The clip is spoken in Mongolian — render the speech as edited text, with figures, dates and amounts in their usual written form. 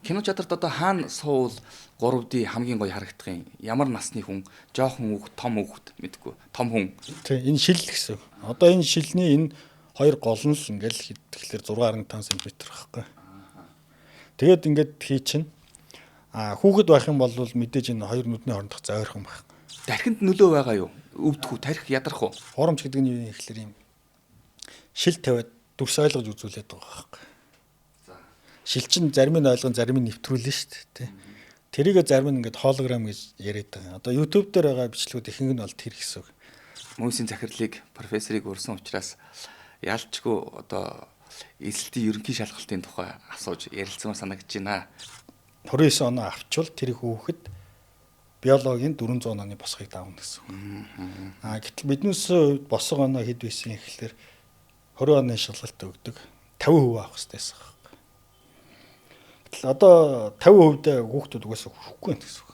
Кино чадварт одоо хаана суувал 3D хамгийн гоё харагдах юм? Ямар насны хүн, жоохон хүүхэд, том хүүхэд мэдгүй, том хүн. Тий, энэ шил гэсэн. Одоо энэ шилний энэ хоёр гол нь л ингээл тэгэхээр 6.5 см байхгүй. Тэгээд ингээд хий чинь хүүхэд байх юм бол мэдээж энэ хоёр нүдний хоорондох зай ойрхон байх. Тархинд нөлөө байгаа юу? Өвдөх үү, тархи ядрах уу? Хуурамч гэдэг нь юу юм ихлээр юм шил тавиад дүрс ойлгож үзүүлээд байгаа байхгүй. Шил чинь зарим нь ойлгон зарим нь нэвтрүүлнэ шүү дээ. Тэрийг зарим нь ингээд холограм гэж яриад байгаа. Одоо YouTube дээр байгаа бичлэгүүд ихэнх нь бол тэр гэсэн үг. Мөсийн захирлыг профессорыг урьсан учраас яалчгүй одоо эсэлтийн ерөнхий шалгалтын тухай асууж ярилцсан санагдаж байна. 29 оноо авчвал тэр хүүхэд биологийн 400 онооны босхийг давна гэсэн үг. Гэтэл биднээс хувьд босго оноо хэд байсан гэхэлэр 20 оны шалгалт өгдөг 50% авах хэрэгтэйсэн. Гэтэл одоо 50% хүүхдүүд угаасаа хүрэхгүй байх гэсэн үг.